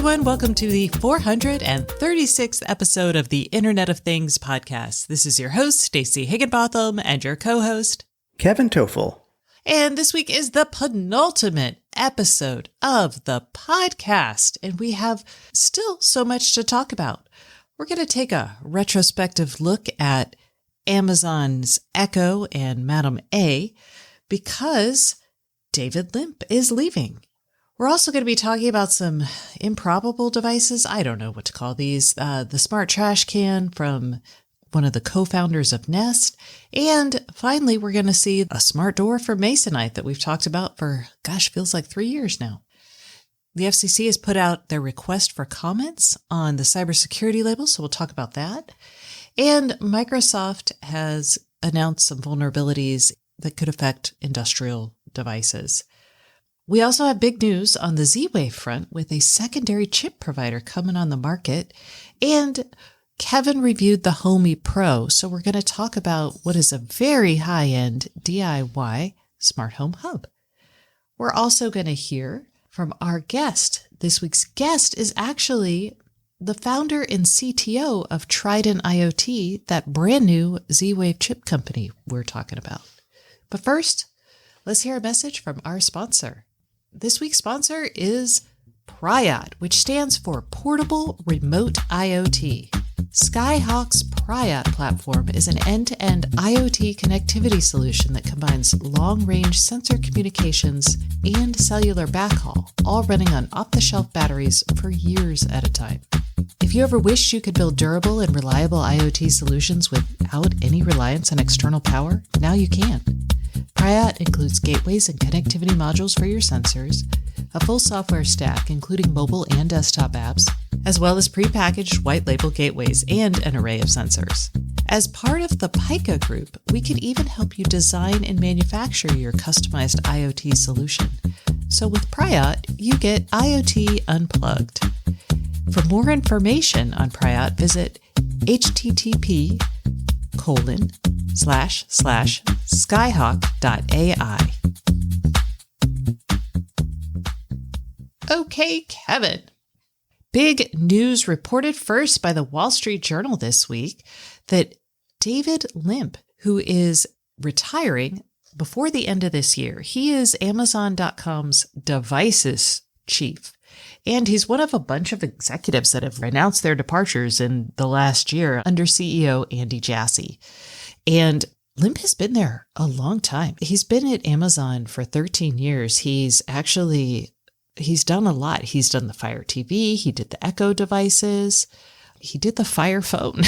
everyone. Welcome to the 436th episode of the Internet of Things podcast. This is your host, Stacey Higginbotham, and your co-host, Kevin Toffel. And this week is the penultimate episode of the podcast, and we have still so much to talk about. We're going to take a retrospective look at Amazon's Echo and Madam A because David Limp is leaving. We're also going to be talking about some improbable devices. I don't know what to call these. The smart trash can from one of the co-founders of Nest. And finally, we're going to see a smart door for Masonite that we've talked about for, feels like 3 years now. The FCC has put out their request for comments on the cybersecurity label, so we'll talk about that. And Microsoft has announced some vulnerabilities that could affect industrial devices. We also have big news on the Z-Wave front with a secondary chip provider coming on the market. And Kevin reviewed the Homey Pro, so we're going to talk about what is a very high-end DIY smart home hub. We're also going to hear from our guest. This week's guest is actually the founder and CTO of Trident IoT, that brand new Z-Wave chip company we're talking about. But first, let's hear a message from our sponsor. This week's sponsor is Priot, which stands for Portable Remote IoT. Skyhawk's Priot platform is an end-to-end IoT connectivity solution that combines long-range sensor communications and cellular backhaul, all running on off-the-shelf batteries for years at a time. If you ever wished you could build durable and reliable IoT solutions without any reliance on external power, now you can. Priot includes gateways and connectivity modules for your sensors, a full software stack including mobile and desktop apps, as well as prepackaged white label gateways and an array of sensors. As part of the Pica Group, we can even help you design and manufacture your customized IoT solution. So with Priot, you get IoT unplugged. For more information on Priot, visit http://skyhawk.ai. Okay, Kevin. Big news reported first by the Wall Street Journal this week that David Limp, who is retiring before the end of this year, he is Amazon.com's devices chief. And he's one of a bunch of executives that have announced their departures in the last year under CEO Andy Jassy. And Limp has been there a long time. He's been at Amazon for 13 years. He's done a lot. He's done the Fire TV. He did the Echo devices. He did the Fire phone.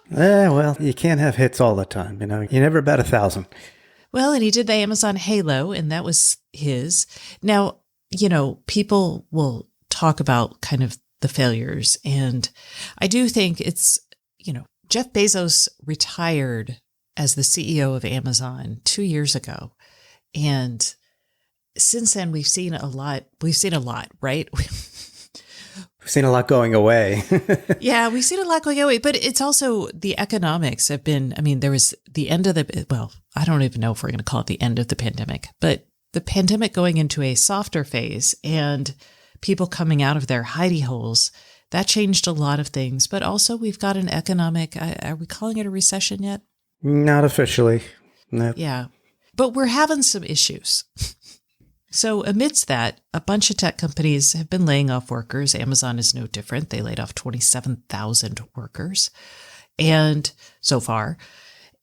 Well, you can't have hits all the time. You never bet 1,000. Well, and he did the Amazon Halo, and that was his. Now, people will talk about kind of the failures. And I do think it's, Jeff Bezos retired as the CEO of Amazon 2 years ago. And since then, we've seen a lot, right? We've seen a lot going away. Yeah, we've seen a lot going away, but it's also the economics have been, there was the end of I don't even know if we're going to call it the end of the pandemic, but the pandemic going into a softer phase and people coming out of their hidey holes, that changed a lot of things. But also we've got an economic, are we calling it a recession yet? Not officially. No. Yeah, but we're having some issues. So amidst that, a bunch of tech companies have been laying off workers. Amazon is no different. They laid off 27,000 workers and so far.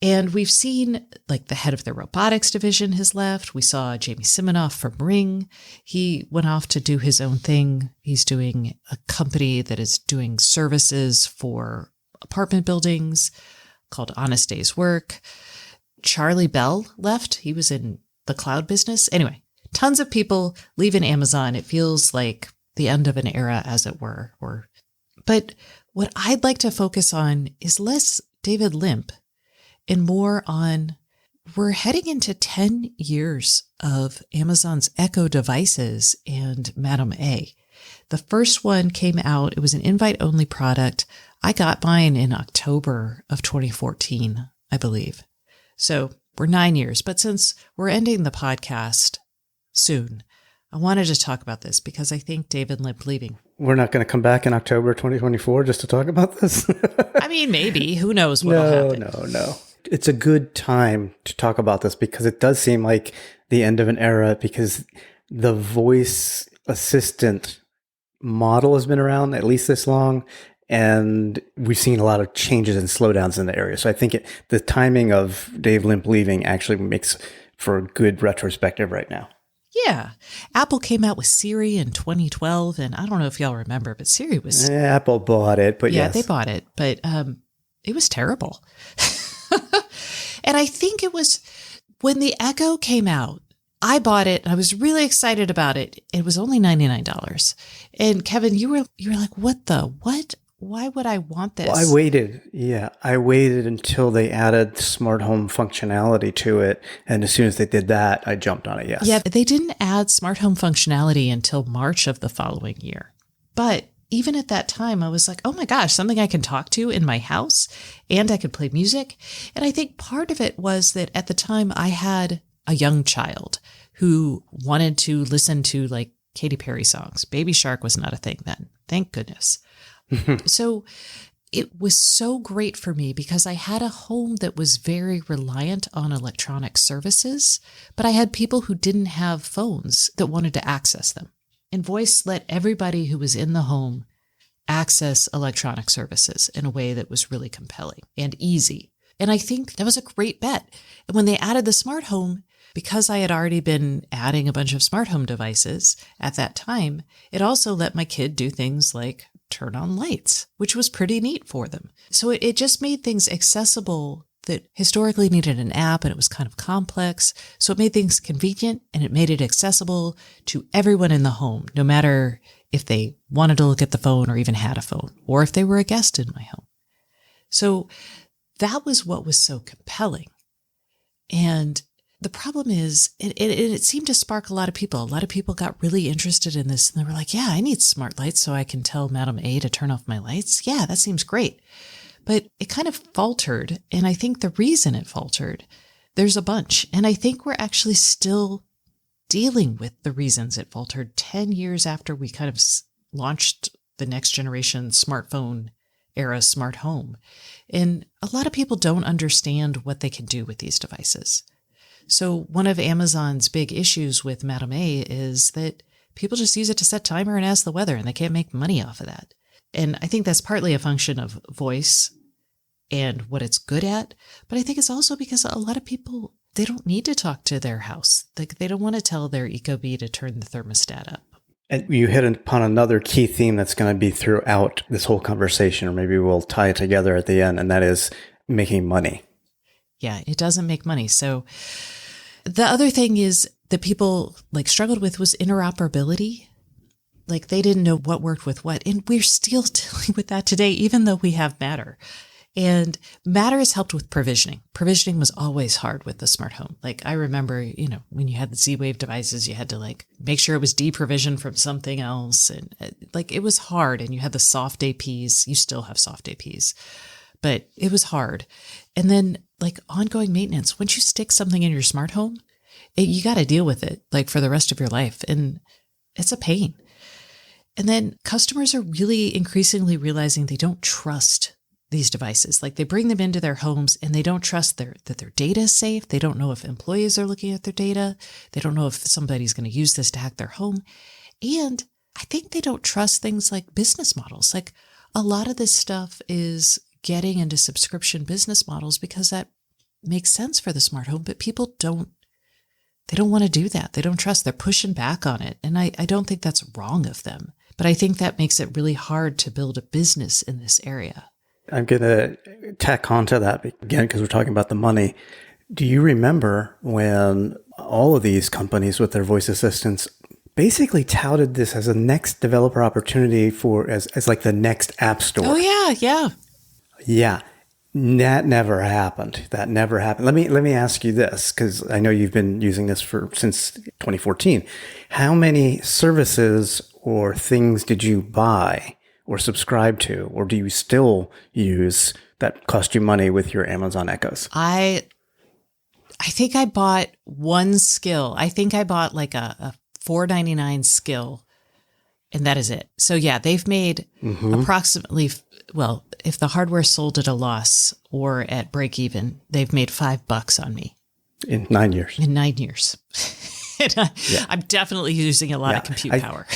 And we've seen the head of the robotics division has left. We saw Jamie Siminoff from Ring. He went off to do his own thing. He's doing a company that is doing services for apartment buildings called Honest Days Work. Charlie Bell left. He was in the cloud business. Anyway, tons of people leaving Amazon. It feels like the end of an era, as it were. But what I'd like to focus on is less David Limp and more on, we're heading into 10 years of Amazon's Echo devices and Madam A. The first one came out, it was an invite-only product. I got mine in October of 2014, I believe. So we're 9 years, but since we're ending the podcast soon, I wanted to talk about this because I think David Limp leaving. We're not going to come back in October 2024 just to talk about this? I mean, maybe. Who knows what'll happen? No. It's a good time to talk about this because it does seem like the end of an era, because the voice assistant model has been around at least this long, and we've seen a lot of changes and slowdowns in the area. So I think the timing of Dave Limp leaving actually makes for a good retrospective right now. Yeah. Apple came out with Siri in 2012, and I don't know if y'all remember, but Siri was... Apple bought it, but yeah, yes. they bought it, but it was terrible. And I think it was when the Echo came out, I bought it and I was really excited about it. It was only $99. And Kevin, you were like, what? Why would I want this? Well, I waited until they added smart home functionality to it. And as soon as they did that, I jumped on it, yes. Yeah, they didn't add smart home functionality until March of the following year. But even at that time, I was like, oh my gosh, something I can talk to in my house, and I could play music. And I think part of it was that at the time I had a young child who wanted to listen to like Katy Perry songs. Baby Shark was not a thing then. Thank goodness. So it was so great for me because I had a home that was very reliant on electronic services, but I had people who didn't have phones that wanted to access them. And Voice let everybody who was in the home access electronic services in a way that was really compelling and easy. And I think that was a great bet. And when they added the smart home, because I had already been adding a bunch of smart home devices at that time, it also let my kid do things like turn on lights, which was pretty neat for them. So it just made things accessible that historically needed an app, and it was kind of complex. So it made things convenient, and it made it accessible to everyone in the home, no matter if they wanted to look at the phone or even had a phone, or if they were a guest in my home. So that was what was so compelling. And the problem is, it seemed to spark a lot of people. A lot of people got really interested in this, and they were like, yeah, I need smart lights so I can tell Madam A to turn off my lights. Yeah, that seems great. But it kind of faltered, and I think the reason it faltered, there's a bunch. And I think we're actually still dealing with the reasons it faltered 10 years after we kind of launched the next generation smartphone era smart home. And a lot of people don't understand what they can do with these devices. So one of Amazon's big issues with Madam A is that people just use it to set timer and ask the weather, and they can't make money off of that. And I think that's partly a function of Voice and what it's good at. But I think it's also because a lot of people, they don't need to talk to their house. They don't want to tell their Ecobee to turn the thermostat up. And you hit upon another key theme that's going to be throughout this whole conversation, or maybe we'll tie it together at the end, and that is making money. Yeah, it doesn't make money. So the other thing is that people struggled with was interoperability. Like they didn't know what worked with what. And we're still dealing with that today, even though we have Matter. And Matter has helped with provisioning. Provisioning was always hard with the smart home. Like I remember, when you had the Z-Wave devices, you had to make sure it was deprovisioned from something else. And it was hard. And you had the soft APs. You still have soft APs, but it was hard. And then ongoing maintenance, once you stick something in your smart home, you got to deal with it for the rest of your life. And it's a pain. And then customers are really increasingly realizing they don't trust these devices. They bring them into their homes and they don't trust that their data is safe. They don't know if employees are looking at their data. They don't know if somebody's going to use this to hack their home. And I think they don't trust things like business models. A lot of this stuff is getting into subscription business models because that makes sense for the smart home, but people don't want to do that. They don't trust. They're pushing back on it. And I don't think that's wrong of them, but I think that makes it really hard to build a business in this area. I'm going to tack onto that again, because we're talking about the money. Do you remember when all of these companies with their voice assistants basically touted this as a next developer opportunity as the next app store? Oh yeah. Yeah. That never happened. Let me ask you this, because I know you've been using this since 2014. How many services or things did you buy or subscribe to, or do you still use that cost you money with your Amazon Echoes? I think I bought one skill. I think I bought a $4.99 skill, and that is it. So yeah, they've made approximately, well, if the hardware sold at a loss or at break even, they've made $5 on me. In 9 years. In 9 years. And I'm definitely using a lot of compute power.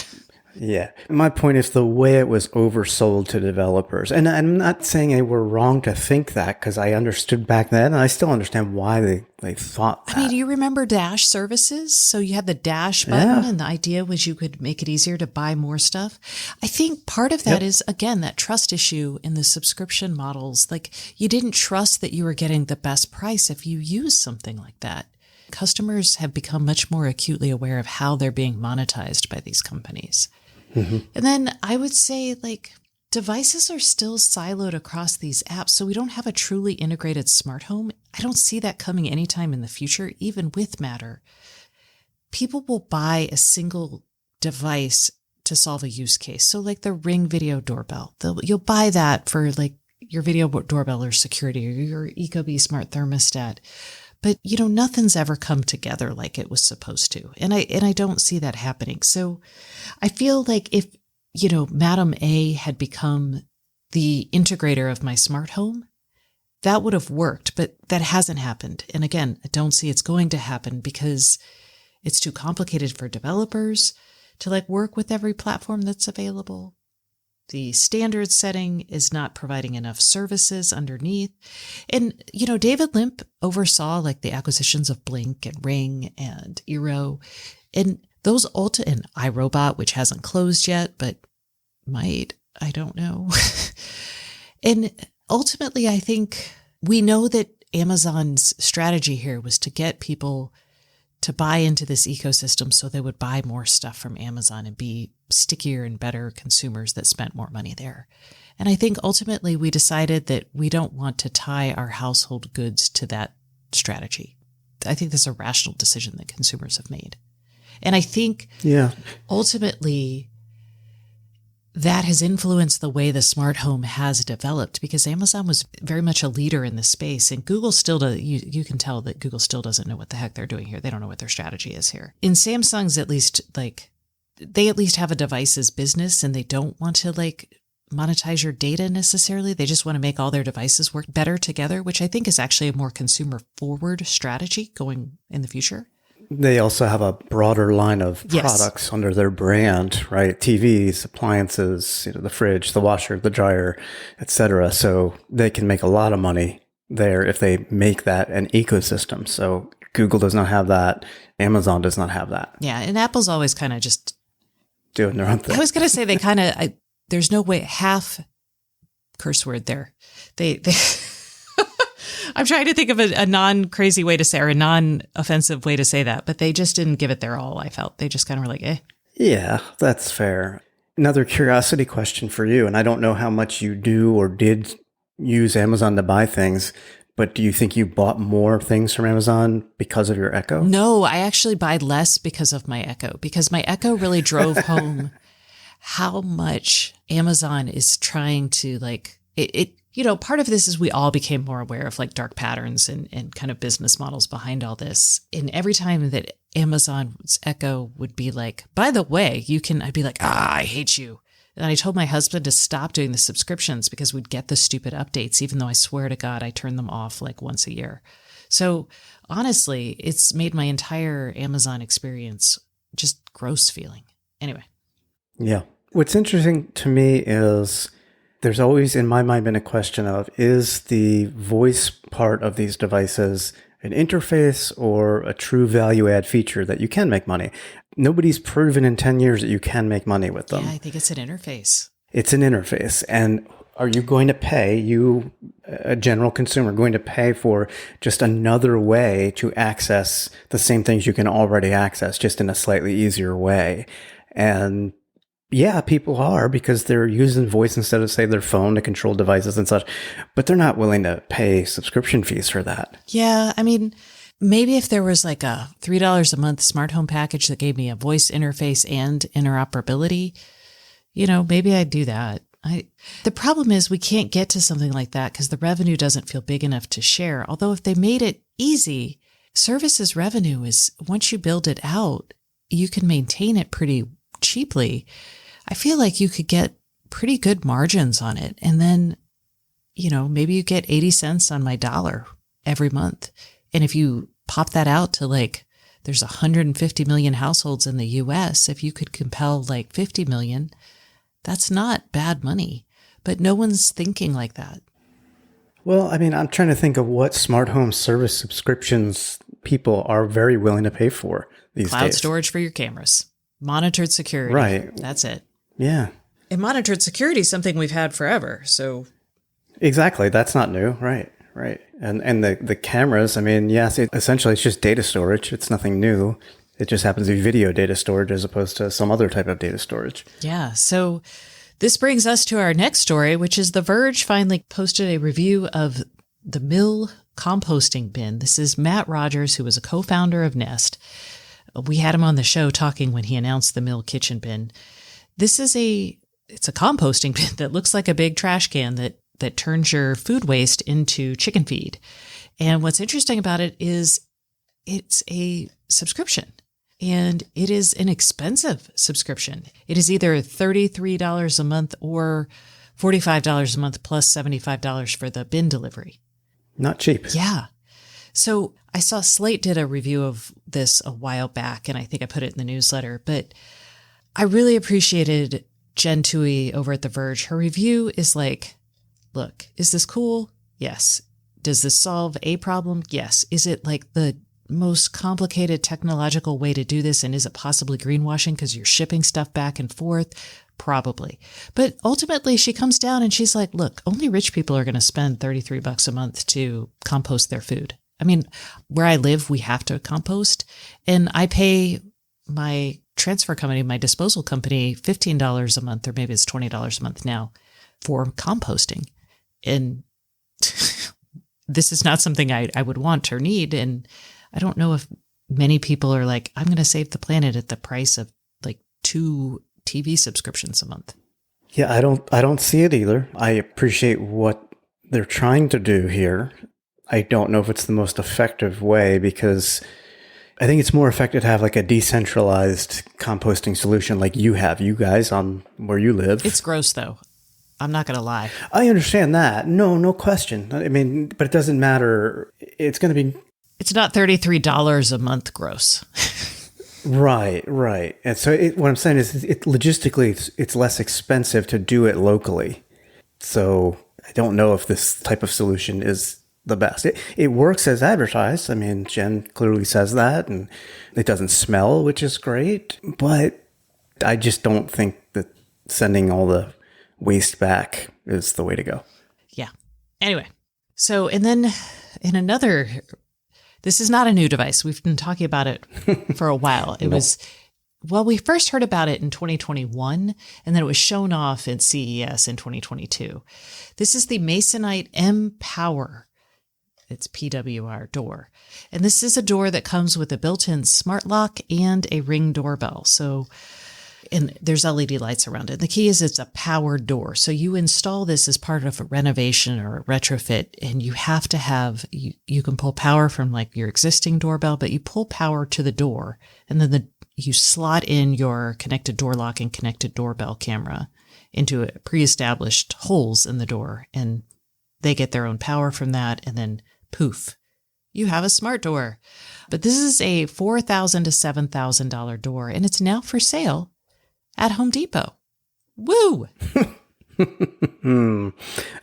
Yeah. My point is the way it was oversold to developers. And I'm not saying they were wrong to think that, because I understood back then, and I still understand why they thought that. I mean, do you remember Dash services? So you had the Dash button, and the idea was you could make it easier to buy more stuff. I think part of that is, again, that trust issue in the subscription models. Like, you didn't trust that you were getting the best price if you used something like that. Customers have become much more acutely aware of how they're being monetized by these companies. And then I would say, like, devices are still siloed across these apps, so we don't have a truly integrated smart home. I don't see that coming anytime in the future, even with Matter. People will buy a single device to solve a use case. So like the Ring video doorbell, you'll buy that for like your video doorbell or security, or your Ecobee smart thermostat. But, you know, nothing's ever come together like it was supposed to. And I don't see that happening. So I feel like if, you know, Madam A had become the integrator of my smart home, that would have worked, but that hasn't happened. And again, I don't see it's going to happen because it's too complicated for developers to like work with every platform that's available. The standard setting is not providing enough services underneath. And, you know, David Limp oversaw like the acquisitions of Blink and Ring and Eero, and those and iRobot, which hasn't closed yet, but might, I don't know. And ultimately, I think we know that Amazon's strategy here was to get people to buy into this ecosystem so they would buy more stuff from Amazon and be stickier and better consumers that spent more money there. And I think ultimately we decided that we don't want to tie our household goods to that strategy. I think that's a rational decision that consumers have made. And I think ultimately that has influenced the way the smart home has developed, because Amazon was very much a leader in this space, and Google still does. You can tell that Google still doesn't know what the heck they're doing here. They don't know what their strategy is here. In Samsung's, at least, like, they at least have a devices business, and they don't want to like monetize your data necessarily. They just want to make all their devices work better together, which I think is actually a more consumer forward strategy going in the future. They also have a broader line of products under their brand, right? TVs, appliances, you know, the fridge, the washer, the dryer, etc. So they can make a lot of money there if they make that an ecosystem. So Google does not have that. Amazon does not have that. Yeah. And Apple's always kind of just doing their own thing. I was going to say they kind of, there's no way, half curse word there. They I'm trying to think of a non-crazy way to say, or a non-offensive way to say that, but they just didn't give it their all, I felt. They just kind of were like, eh. Yeah, that's fair. Another curiosity question for you, and I don't know how much you do or did use Amazon to buy things, but do you think you bought more things from Amazon because of your Echo? No, I actually buy less because of my Echo, because my Echo really drove home how much Amazon is trying to like, it you know, part of this is we all became more aware of like dark patterns and kind of business models behind all this. And every time that Amazon's Echo would be like, by the way, I'd be like, I hate you. And I told my husband to stop doing the subscriptions because we'd get the stupid updates, even though I swear to God, I turn them off like once a year. So honestly, it's made my entire Amazon experience just gross feeling. Anyway. Yeah. What's interesting to me is there's always, in my mind, been a question of, is the voice part of these devices an interface or a true value add feature that you can make money? Nobody's proven in 10 years that you can make money with them. Yeah, I think it's an interface. It's an interface. And are you going to pay, a general consumer, going to pay for just another way to access the same things you can already access, just in a slightly easier way? And yeah, people are, because they're using voice instead of, say, their phone to control devices and such, but they're not willing to pay subscription fees for that. Yeah, I mean, maybe if there was like a $3 a month smart home package that gave me a voice interface and interoperability, you know, maybe I'd do that. The problem is we can't get to something like that because the revenue doesn't feel big enough to share. Although if they made it easy, services revenue is, once you build it out, you can maintain it pretty cheaply, I feel like you could get pretty good margins on it. And then, maybe you get 80 cents on my dollar every month. And if you pop that out to like, there's 150 million households in the US. If you could compel like 50 million, that's not bad money, but no one's thinking like that. Well, I mean, I'm trying to think of what smart home service subscriptions people are very willing to pay for these days. Cloud storage for your cameras, monitored security. Right. That's it. Yeah. And monitored security is something we've had forever. So exactly. That's not new. Right. Right. And the cameras, I mean, yes, essentially it's just data storage. It's nothing new. It just happens to be video data storage as opposed to some other type of data storage. Yeah. So this brings us to our next story, which is The Verge finally posted a review of the Mill composting bin. This is Matt Rogers, who was a co-founder of Nest. We had him on the show talking when he announced the Mill kitchen bin. This is it's a composting bin that looks like a big trash can that turns your food waste into chicken feed. And what's interesting about it is it's a subscription. And it is an expensive subscription. It is either $33 a month or $45 a month plus $75 for the bin delivery. Not cheap. Yeah. So I saw Slate did a review of this a while back, and I think I put it in the newsletter, but I really appreciated Jen Toohey over at The Verge. Her review is like, look, is this cool? Yes. Does this solve a problem? Yes. Is it like the most complicated technological way to do this? And is it possibly greenwashing because you're shipping stuff back and forth? Probably. But ultimately she comes down and she's like, look, only rich people are going to spend $33 a month to compost their food. I mean, where I live, we have to compost, and I pay my transfer company, my disposal company, $15 a month, or maybe it's $20 a month now for composting. And this is not something I would want or need. And I don't know if many people are like, I'm going to save the planet at the price of like 2 TV subscriptions a month. Yeah, I don't see it either. I appreciate what they're trying to do here. I don't know if it's the most effective way, because I think it's more effective to have like a decentralized composting solution like you guys on where you live. It's gross though. I'm not going to lie. I understand that. No question. I mean, but it doesn't matter. It's going to be... It's not $33 a month gross. Right. And so what I'm saying is logistically, it's less expensive to do it locally. So I don't know if this type of solution is the best. It works as advertised. I mean, Jen clearly says that, and it doesn't smell, which is great. But I just don't think that sending all the waste back is the way to go. Yeah. Anyway, so, and then in another... This is not a new device. We've been talking about it for a while. It was, well, we first heard about it in 2021, and then it was shown off at CES in 2022. This is the Masonite M Power. It's PWR door. And this is a door that comes with a built-in smart lock and a Ring doorbell. So, and there's LED lights around it. The key is it's a powered door. So you install this as part of a renovation or a retrofit, and you have to have, you can pull power from like your existing doorbell, but you pull power to the door, and then you slot in your connected door lock and connected doorbell camera into pre-established holes in the door, and they get their own power from that, and then poof, you have a smart door. But this is a $4,000 to $7,000 door, and it's now for sale at Home Depot. Woo!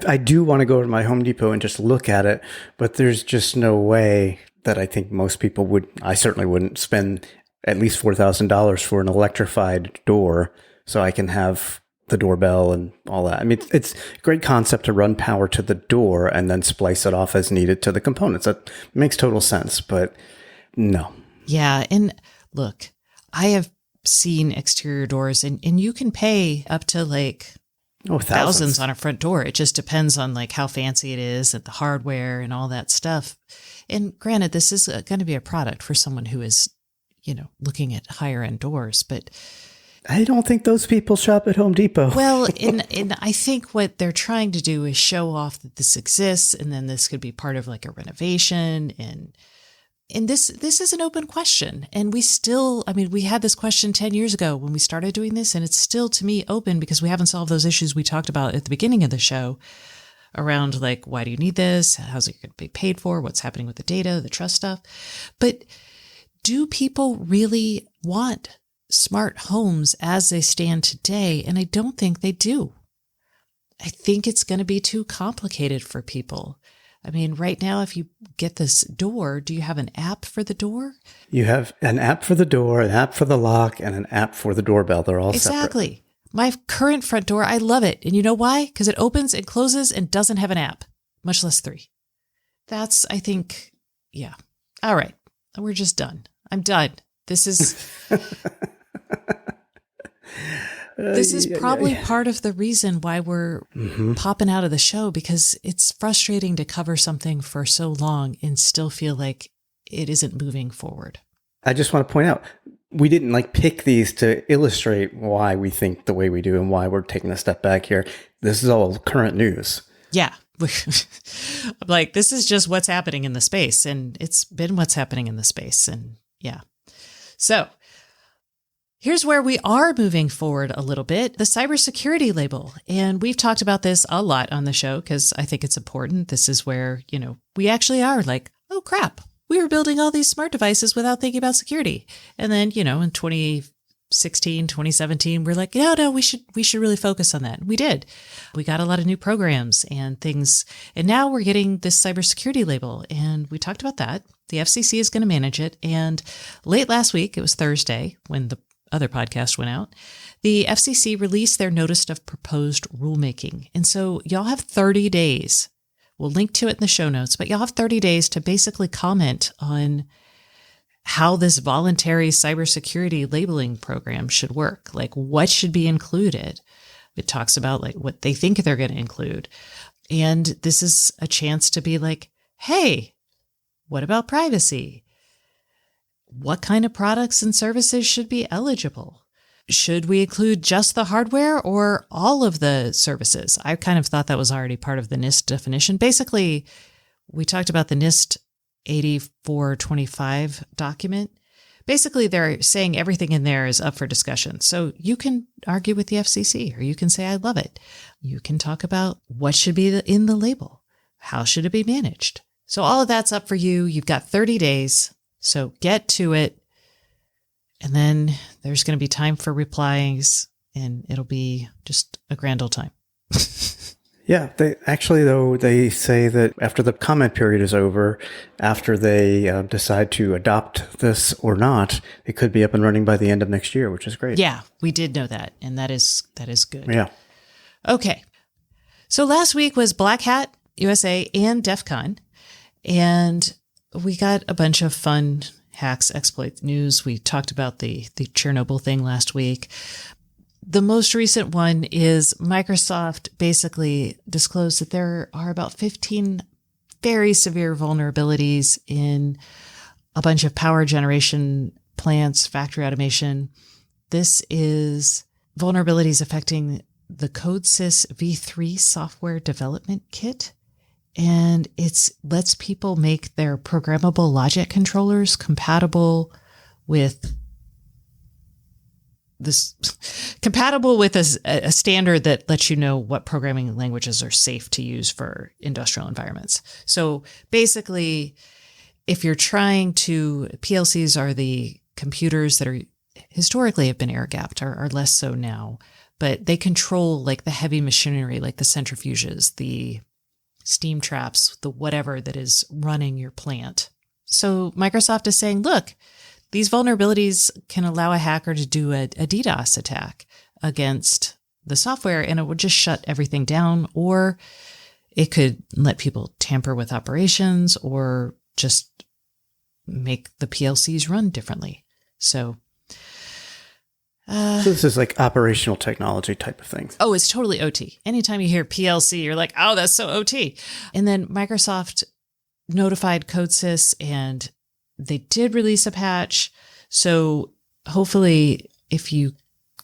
I do want to go to my Home Depot and just look at it, but there's just no way that I think most people would. I certainly wouldn't spend at least $4,000 for an electrified door so I can have the doorbell and all that. I mean, it's a great concept to run power to the door and then splice it off as needed to the components. That makes total sense, but no. Yeah, and look, I have seen exterior doors, and you can pay up to like thousands on a front door. It just depends on like how fancy it is and the hardware and all that stuff. And granted, this is going to be a product for someone who is, looking at higher end doors, but I don't think those people shop at Home Depot. Well, and I think what they're trying to do is show off that this exists, and then this could be part of like a renovation. And And this is an open question. And we had this question 10 years ago when we started doing this, and it's still, to me, open because we haven't solved those issues we talked about at the beginning of the show around, like, why do you need this? How's it going to be paid for? What's happening with the data, the trust stuff? But do people really want smart homes as they stand today? And I don't think they do. I think it's going to be too complicated for people. I mean, right now, if you get this door, do you have an app for the door? You have an app for the door, an app for the lock, and an app for the doorbell. They're all Exactly. separate. My current front door, I love it. And you know why? Because it opens and closes and doesn't have an app, much less 3. That's, I think, yeah. All right. We're just done. I'm done. This is... This is probably part of the reason why we're popping out of the show, because it's frustrating to cover something for so long and still feel like it isn't moving forward. I just want to point out, we didn't pick these to illustrate why we think the way we do and why we're taking a step back here. This is all current news. Yeah. I'm like, this is just what's happening in the space, and it's been what's happening in the space. And yeah. So here's where we are moving forward a little bit, the cybersecurity label. And we've talked about this a lot on the show because I think it's important. This is where, we actually are like, oh crap, we were building all these smart devices without thinking about security. And then, in 2016, 2017, we're like, no, we should really focus on that. And we did. We got a lot of new programs and things. And now we're getting this cybersecurity label. And we talked about that. The FCC is going to manage it. And late last week, it was Thursday when the other podcast went out, the FCC released their notice of proposed rulemaking. And so y'all have 30 days. We'll link to it in the show notes, but y'all have 30 days to basically comment on how this voluntary cybersecurity labeling program should work. Like, what should be included? It talks about what they think they're going to include. And this is a chance to be like, hey, what about privacy? What kind of products and services should be eligible? Should we include just the hardware or all of the services? I kind of thought that was already part of the NIST definition. Basically, we talked about the NIST 8425 document. Basically, they're saying everything in there is up for discussion. So you can argue with the FCC, or you can say, I love it. You can talk about what should be in the label. How should it be managed? So all of that's up for you. You've got 30 days. So get to it, and then there's going to be time for replies, and it'll be just a grand old time. Yeah, they say that after the comment period is over, after they decide to adopt this or not, it could be up and running by the end of next year, which is great. Yeah, we did know that, and that is good. Yeah. Okay. So last week was Black Hat USA and DEF CON, and we got a bunch of fun hacks, exploit news. We talked about the Chernobyl thing last week. The most recent one is Microsoft basically disclosed that there are about 15 very severe vulnerabilities in a bunch of power generation plants, factory automation. This is vulnerabilities affecting the CodeSys v3 software development kit. And it lets people make their programmable logic controllers compatible with a standard that lets you know what programming languages are safe to use for industrial environments. So basically, if you're PLCs are the computers that are historically have been air-gapped, are less so now, but they control the heavy machinery, like the centrifuges, the steam traps, the whatever that is running your plant. So Microsoft is saying, look, these vulnerabilities can allow a hacker to do a DDoS attack against the software, and it would just shut everything down, or it could let people tamper with operations or just make the PLCs run differently. So this is operational technology type of thing. Oh, it's totally OT. Anytime you hear PLC, you're like, oh, that's so OT. And then Microsoft notified CodeSys, and they did release a patch. So hopefully, if you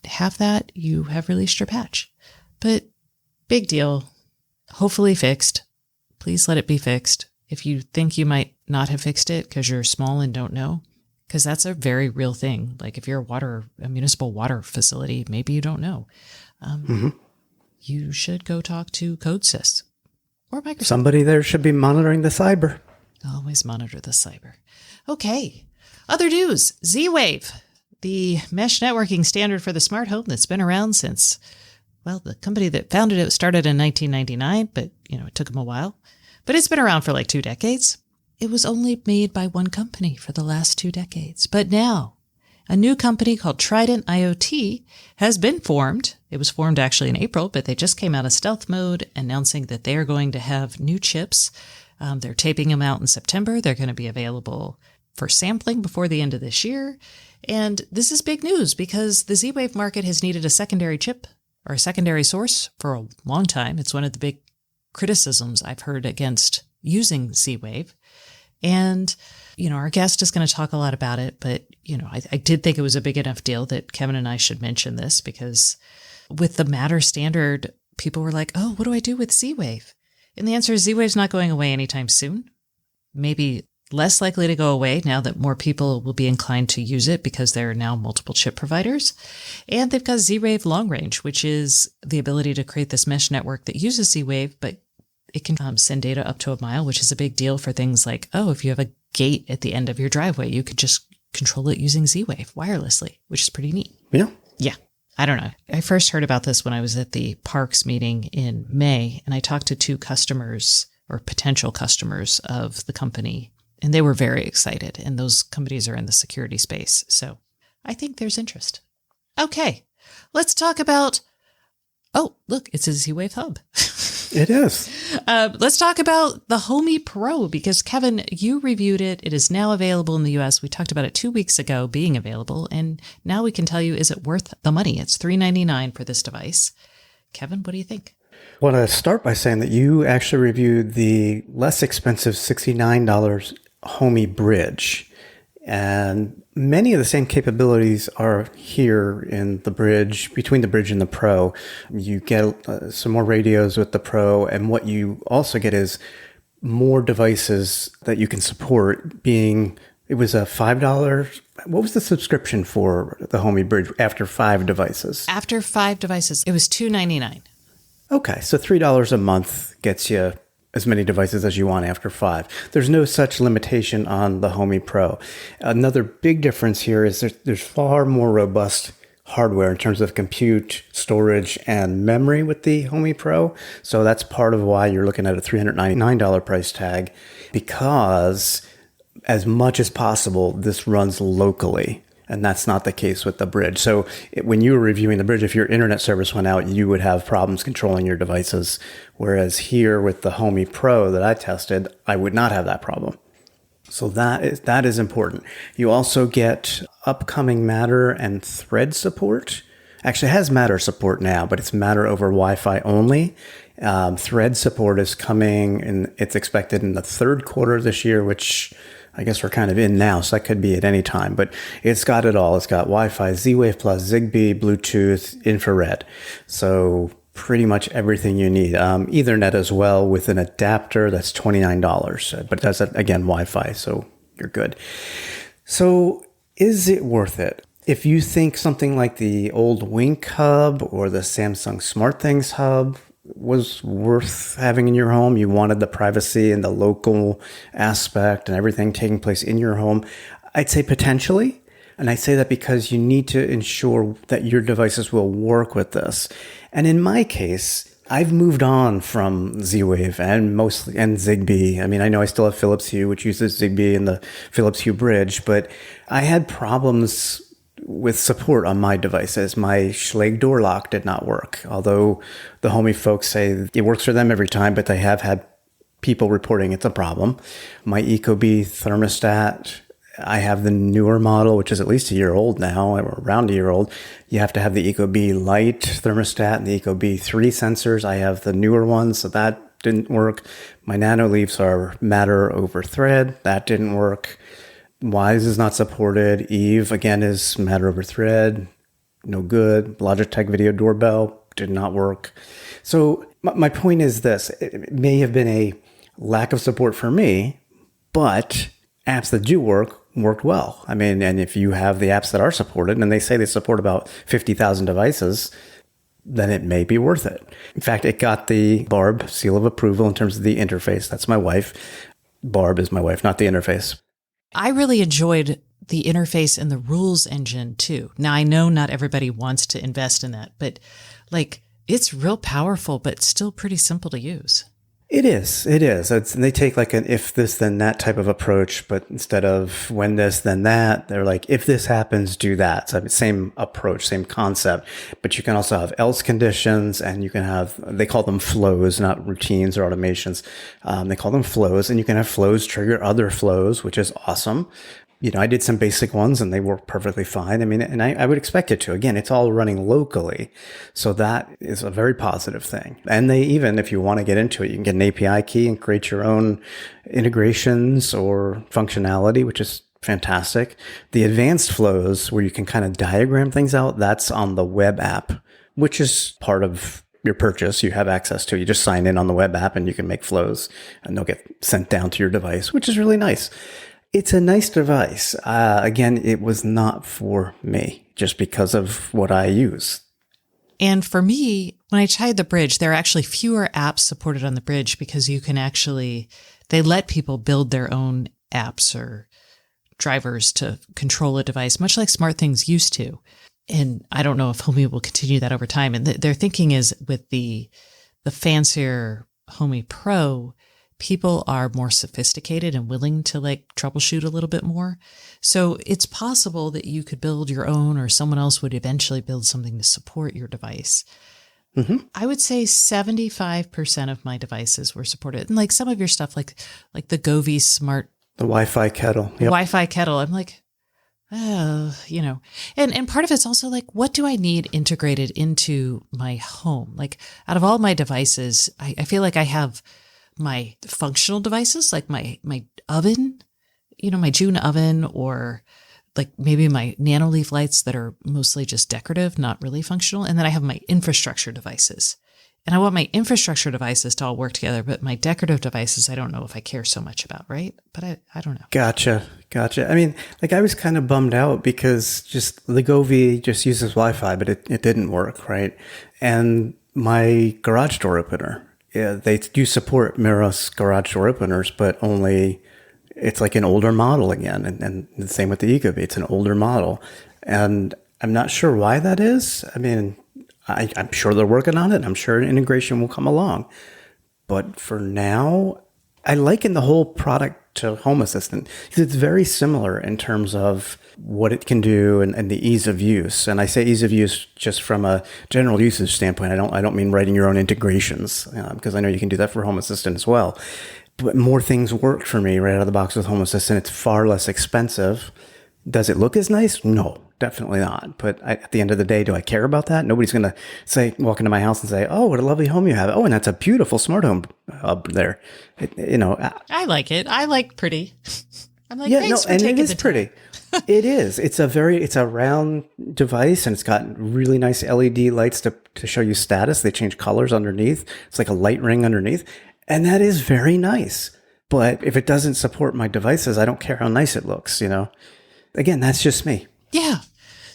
have that, you have released your patch. But big deal. Hopefully fixed. Please let it be fixed. If you think you might not have fixed it because you're small and don't know, because that's a very real thing. Like if you're a municipal water facility, maybe you don't know. You should go talk to CodeSys or Microsoft. Somebody there should be monitoring the cyber. Always monitor the cyber. Okay. Other news, Z-Wave, the mesh networking standard for the smart home that's been around since, well, the company that founded it started in 1999, but, it took them a while. But it's been around for like 2 decades. It was only made by one company for the last 2 decades. But now, a new company called Trident IoT has been formed. It was formed actually in April, but they just came out of stealth mode, announcing that they are going to have new chips. They're taping them out in September. They're going to be available for sampling before the end of this year. And this is big news because the Z-Wave market has needed a secondary chip or a secondary source for a long time. It's one of the big criticisms I've heard against using Z-Wave. And, our guest is going to talk a lot about it, but, I did think it was a big enough deal that Kevin and I should mention this because with the Matter standard, people were like, oh, what do I do with Z-Wave? And the answer is Z-Wave's not going away anytime soon. Maybe less likely to go away now that more people will be inclined to use it because there are now multiple chip providers. And they've got Z-Wave Long Range, which is the ability to create this mesh network that uses Z-Wave, but it can send data up to a mile, which is a big deal for things like, if you have a gate at the end of your driveway, you could just control it using Z-Wave wirelessly, which is pretty neat. Yeah. Yeah. I don't know. I first heard about this when I was at the Parks meeting in May, and I talked to 2 customers or potential customers of the company, and they were very excited. And those companies are in the security space. So I think there's interest. Okay. Let's talk about, look, it's a Z-Wave hub. It is. Let's talk about the Homey Pro because, Kevin, you reviewed it. It is now available in the U.S. We talked about it 2 weeks ago being available, and now we can tell you, is it worth the money? It's $399 for this device. Kevin, what do you think? I want to start by saying that you actually reviewed the less expensive $69 Homey Bridge. And many of the same capabilities are here in the Bridge, between the Bridge and the Pro. You get some more radios with the Pro, and what you also get is more devices that you can support. It was a $5. What was the subscription for the Homey Bridge after 5 devices? After 5 devices, it was $299. Okay, so $3 a month gets you as many devices as you want after 5. There's no such limitation on the Homey Pro. Another big difference here is there's far more robust hardware in terms of compute, storage, and memory with the Homey Pro. So that's part of why you're looking at a $399 price tag, because as much as possible, this runs locally. And that's not the case with the Bridge. So when you were reviewing the Bridge, if your internet service went out, you would have problems controlling your devices. Whereas here with the Homey Pro that I tested, I would not have that problem. So that is important. You also get upcoming Matter and Thread support. Actually, it has Matter support now, but it's Matter over Wi-Fi only. Thread support is coming, and it's expected in the 3rd quarter of this year, which I guess we're kind of in now, so that could be at any time. But it's got it all. It's got Wi-Fi, Z-Wave Plus, Zigbee, Bluetooth, infrared. So pretty much everything you need. Ethernet as well with an adapter that's $29. But that's, again, Wi-Fi, so you're good. So is it worth it? If you think something like the old Wink hub or the Samsung SmartThings hub was worth having in your home, you wanted the privacy and the local aspect and everything taking place in your home, I'd say potentially. And I say that because you need to ensure that your devices will work with this. And in my case, I've moved on from Z-Wave and Zigbee. I mean, I know I still have Philips Hue, which uses Zigbee and the Philips Hue Bridge, but I had problems with support on my devices. My Schlage door lock did not work, although the Homey folks say it works for them every time, but they have had people reporting it's a problem. My Ecobee thermostat, I have the newer model, which is at least a year old now, or around a year old. You have to have the Ecobee Lite thermostat and the Ecobee 3 sensors. I have the newer ones, so that didn't work. My NanoLeafs are Matter over Thread. That didn't work. Wyze is not supported. Eve, again, is Matter over Thread. No good. Logitech Video Doorbell did not work. So my point is this. It may have been a lack of support for me, But apps that do worked well. I mean, and if you have the apps that are supported, and they say they support about 50,000 devices, then it may be worth it. In fact, it got the Barb seal of approval in terms of the interface. That's my wife. Barb is my wife, not the interface. I really enjoyed the interface and the rules engine too. Now, I know not everybody wants to invest in that, but like it's real powerful, but still pretty simple to use. It is. They take like an if this, then that type of approach, but instead of when this, then that, they're like, if this happens, do that. So same approach, same concept, but you can also have else conditions, and you can have, they call them flows, not routines or automations. They call them flows, and you can have flows trigger other flows, which is awesome. You know, I did some basic ones and they work perfectly fine. I mean, and I would expect it to. Again, it's all running locally. So that is a very positive thing. And they even, if you want to get into it, you can get an API key and create your own integrations or functionality, which is fantastic. The advanced flows where you can kind of diagram things out, that's on the web app, which is part of your purchase. You have access to. You just sign in on the web app and you can make flows and they'll get sent down to your device, which is really nice. It's a nice device. Again, it was not for me just because of what I use. And for me, when I tried the Bridge, there are actually fewer apps supported on the Bridge because you can actually, they let people build their own apps or drivers to control a device, much like SmartThings used to. And I don't know if Homey will continue that over time. And their thinking is with the fancier Homey Pro, people are more sophisticated and willing to like troubleshoot a little bit more. So it's possible that you could build your own, or someone else would eventually build something to support your device. Mm-hmm. I would say 75% of my devices were supported. And like some of your stuff, like the Govee Smart. The Wi-Fi kettle. Yep. Wi-Fi kettle. I'm like, oh, you know, and part of it's also like, what do I need integrated into my home? Like out of all my devices, I feel like I have my functional devices, like my oven, you know, my June oven, or like maybe my Nanoleaf lights that are mostly just decorative, not really functional. And then I have my infrastructure devices. And I want my infrastructure devices to all work together, but my decorative devices, I don't know if I care so much about, right? But I don't know. Gotcha. I mean, like I was kind of bummed out because just the Govee just uses Wi-Fi, but it didn't work, right? And my garage door opener, yeah, they do support Meros garage door openers, but only it's like an older model again. And the same with the Ecobee. It's an older model. And I'm not sure why that is. I mean, I'm sure they're working on it. I'm sure integration will come along. But for now, I liken the whole product to Home Assistant because it's very similar in terms of what it can do and the ease of use. And I say ease of use just from a general usage standpoint. I don't mean writing your own integrations because I know you can do that for Home Assistant as well. But more things worked for me right out of the box with Home Assistant. It's far less expensive. Does it look as nice? No, definitely not. But at the end of the day, do I care about that? Nobody's going to walk into my house and say, oh, what a lovely home you have. Oh, and that's a beautiful smart home hub there. I like it. I like pretty. I'm like, yeah, thanks no, for and taking it is the time. pretty. It is. It's a round device, and it's got really nice LED lights to show you status. They change colors underneath. It's like a light ring underneath. And that is very nice. But if it doesn't support my devices, I don't care how nice it looks, you know? Again, that's just me. Yeah.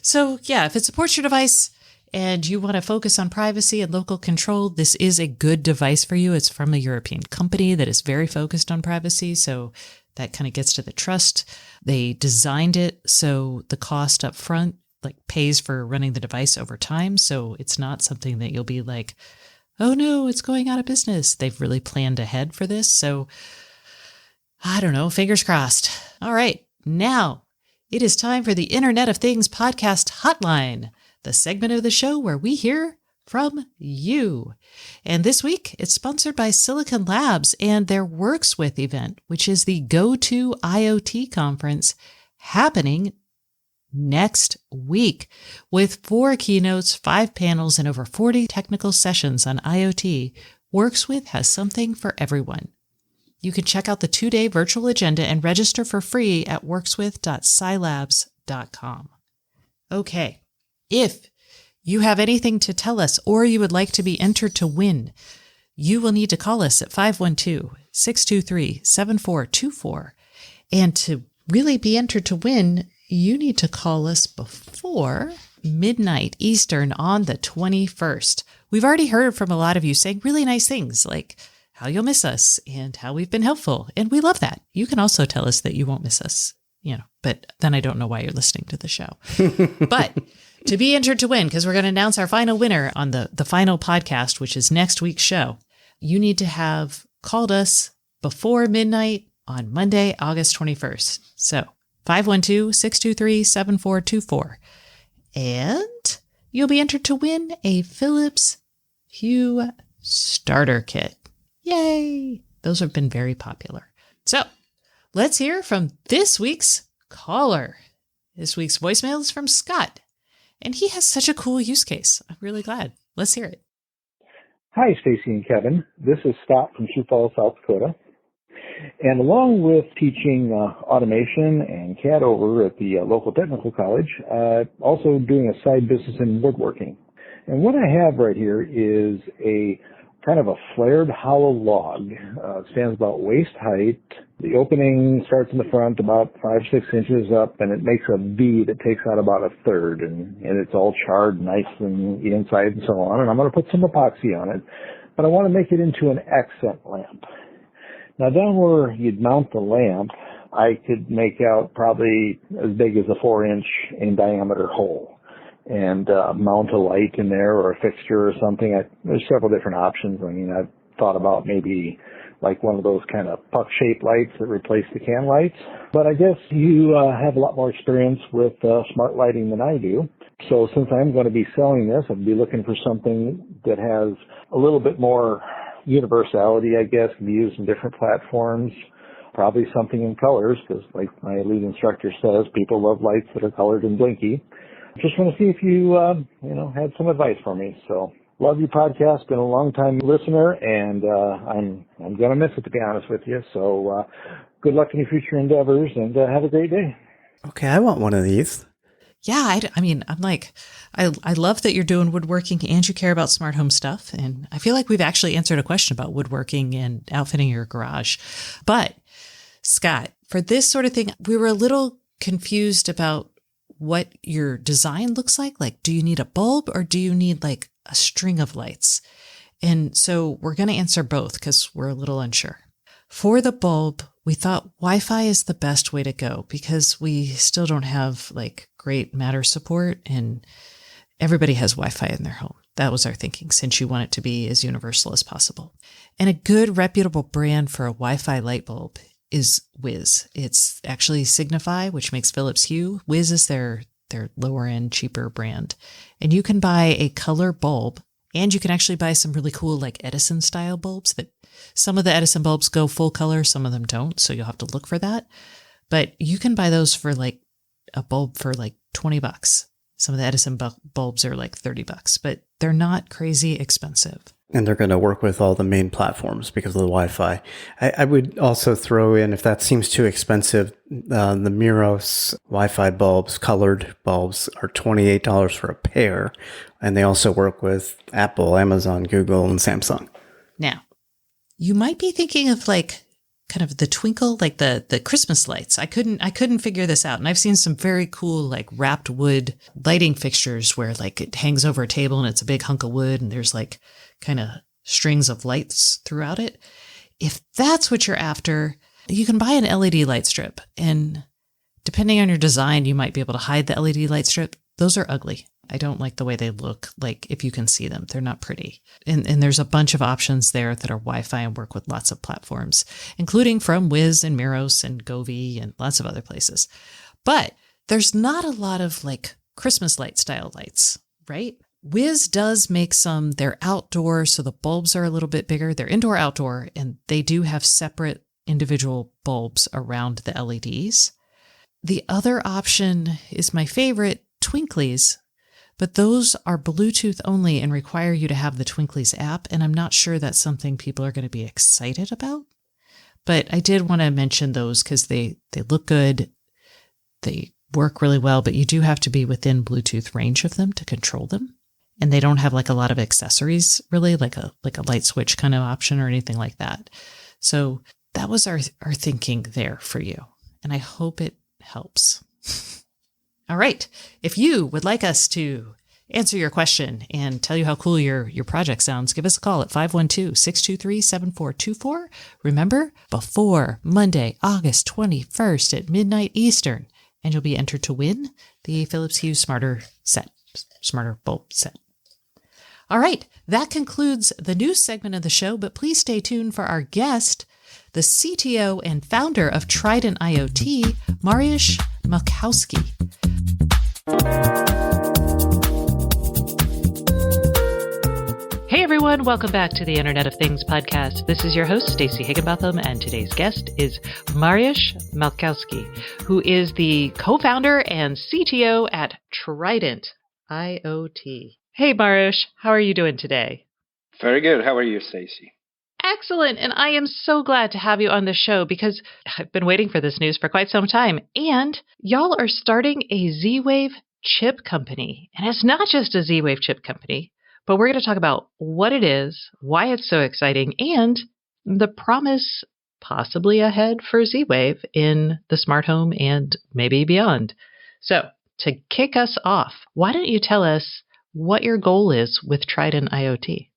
So yeah, if it supports your device and you want to focus on privacy and local control, this is a good device for you. It's from a European company that is very focused on privacy. So that kind of gets to the trust. They designed it so the cost up front like pays for running the device over time. So it's not something that you'll be like, oh no, it's going out of business. They've really planned ahead for this. So I don't know, fingers crossed. All right, now it is time for the Internet of Things podcast hotline, the segment of the show where we hear from you. And this week, it's sponsored by Silicon Labs and their Works With event, which is the Go-To IoT conference happening next week with 4 keynotes, 5 panels, and over 40 technical sessions on IoT. Works With has something for everyone. You can check out the 2-day virtual agenda and register for free at workswith.scilabs.com. Okay, if you have anything to tell us or you would like to be entered to win, you will need to call us at 512-623-7424 And to really be entered to win, you need to call us before midnight Eastern on the 21st. We've already heard from a lot of you saying really nice things like how you'll miss us and how we've been helpful. And we love that. You can also tell us that you won't miss us, but then I don't know why you're listening to the show. But to be entered to win, because we're going to announce our final winner on the final podcast, which is next week's show, you need to have called us before midnight on Monday, August 21st. So 512-623-7424. And you'll be entered to win a Philips Hue starter kit. Yay! Those have been very popular. So let's hear from this week's caller. This week's voicemail is from Scott, and he has such a cool use case. I'm really glad. Let's hear it. Hi, Stacy and Kevin. This is Scott from Sioux Falls, South Dakota. And along with teaching automation and CAD over at the local technical college, also doing a side business in woodworking. And what I have right here is a kind of a flared hollow log. It stands about waist height. The opening starts in the front about 5-6 inches up, and it makes a V that takes out about a third, and it's all charred nice and the inside and so on. And I'm going to put some epoxy on it, but I want to make it into an accent lamp. Now, down where you'd mount the lamp, I could make out probably as big as a 4-inch in diameter hole and mount a light in there or a fixture or something. There's several different options. I mean, I've thought about maybe like one of those kind of puck-shaped lights that replace the can lights. But I guess you have a lot more experience with smart lighting than I do. So since I'm going to be selling this, I'd be looking for something that has a little bit more universality, I guess, can be used in different platforms, probably something in colors, because like my lead instructor says, people love lights that are colored and blinky. Just want to see if you, had some advice for me. So love your podcast, been a long time listener, and I'm going to miss it, to be honest with you. So good luck in your future endeavors, and have a great day. Okay, I want one of these. Yeah, I'm like, I love that you're doing woodworking and you care about smart home stuff. And I feel like we've actually answered a question about woodworking and outfitting your garage. But Scott, for this sort of thing, we were a little confused about what your design looks like. Like, do you need a bulb or do you need like a string of lights? And so we're going to answer both because we're a little unsure. For the bulb, we thought Wi-Fi is the best way to go because we still don't have like great Matter support and everybody has Wi-Fi in their home. That was our thinking, since you want it to be as universal as possible. And a good reputable brand for a Wi-Fi light bulb is Wiz. It's actually Signify, which makes Philips Hue. Wiz is their lower end, cheaper brand. And you can buy a color bulb, and you can actually buy some really cool like Edison style bulbs that some of the Edison bulbs go full color, some of them don't. So you'll have to look for that. But you can buy those for like a bulb for like $20. Some of the Edison bulbs are like $30, but they're not crazy expensive. And they're going to work with all the main platforms because of the Wi-Fi. I would also throw in, if that seems too expensive, the Miros Wi-Fi bulbs, colored bulbs, are $28 for a pair. And they also work with Apple, Amazon, Google, and Samsung. Now, you might be thinking of like kind of the twinkle, like the Christmas lights. I couldn't figure this out. And I've seen some very cool like wrapped wood lighting fixtures where like it hangs over a table and it's a big hunk of wood and there's like kind of strings of lights throughout it. If that's what you're after, you can buy an LED light strip. And depending on your design, you might be able to hide the LED light strip. Those are ugly. I don't like the way they look, like if you can see them. They're not pretty. And there's a bunch of options there that are Wi-Fi and work with lots of platforms, including from Wiz and Miros and Govee and lots of other places. But there's not a lot of like Christmas light style lights, right? Wiz does make some. They're outdoor, so the bulbs are a little bit bigger. They're indoor, outdoor, and they do have separate individual bulbs around the LEDs. The other option is my favorite, Twinklies. But those are Bluetooth only and require you to have the Twinklies app. And I'm not sure that's something people are going to be excited about. But I did want to mention those because they look good. They work really well, but you do have to be within Bluetooth range of them to control them. And they don't have like a lot of accessories, really, like a light switch kind of option or anything like that. So that was our thinking there for you. and I hope it helps. All right. If you would like us to answer your question and tell you how cool your project sounds, give us a call at 512-623-7424. Remember, before Monday, August 21st at midnight Eastern, and you'll be entered to win the Philips Hue Smarter Bulb set. All right, that concludes the news segment of the show, but please stay tuned for our guest, the CTO and founder of Trident IoT, Mariusz Malkowski. Hey everyone, welcome back to the Internet of Things podcast. This is your host, Stacey Higginbotham, and today's guest is Mariusz Malkowski, who is the co-founder and CTO at Trident IoT. Hey Mariusz, how are you doing today? Very good. How are you, Stacey? Excellent. And I am so glad to have you on the show because I've been waiting for this news for quite some time. And y'all are starting a Z-Wave chip company. And it's not just a Z-Wave chip company, but we're going to talk about what it is, why it's so exciting, and the promise possibly ahead for Z-Wave in the smart home and maybe beyond. So to kick us off, why don't you tell us what your goal is with Trident IoT?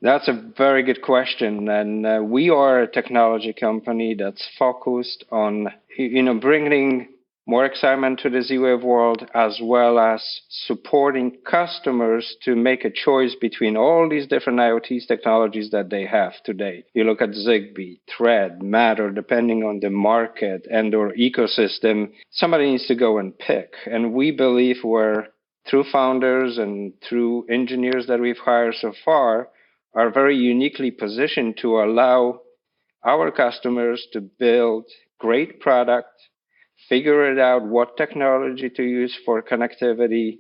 That's a very good question. And we are a technology company that's focused on, bringing more excitement to the Z-Wave world, as well as supporting customers to make a choice between all these different IoT technologies that they have today. You look at Zigbee, Thread, Matter, depending on the market and or ecosystem, somebody needs to go and pick. And we believe through founders and through engineers that we've hired so far, are very uniquely positioned to allow our customers to build great product, figure it out what technology to use for connectivity,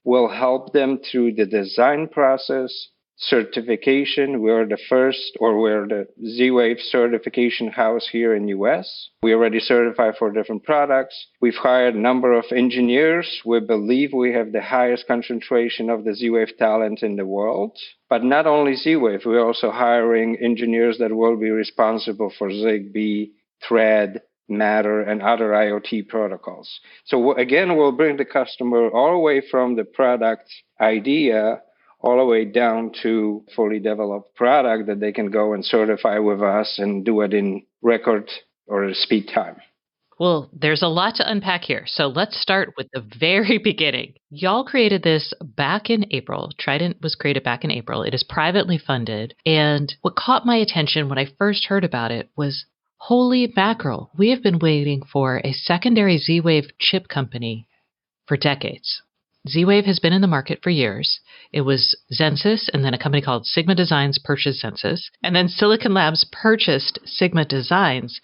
will help them through the design process, certification. We're the Z-Wave certification house here in US. We already certify for different products. We've hired a number of engineers. We believe we have the highest concentration of the Z-Wave talent in the world. But not only Z-Wave, we're also hiring engineers that will be responsible for Zigbee, Thread, Matter, and other IoT protocols. So again, we'll bring the customer all the way from the product idea all the way down to fully developed product that they can go and certify with us and do it in record or speed time. Well, there's a lot to unpack here. So let's start with the very beginning. Y'all created this back in April. Trident was created back in April. It is privately funded. And what caught my attention when I first heard about it was, holy mackerel, we have been waiting for a secondary Z-Wave chip company for decades. Z-Wave has been in the market for years. It was Zensys, and then a company called Sigma Designs purchased Zensys. And then Silicon Labs purchased Sigma Designs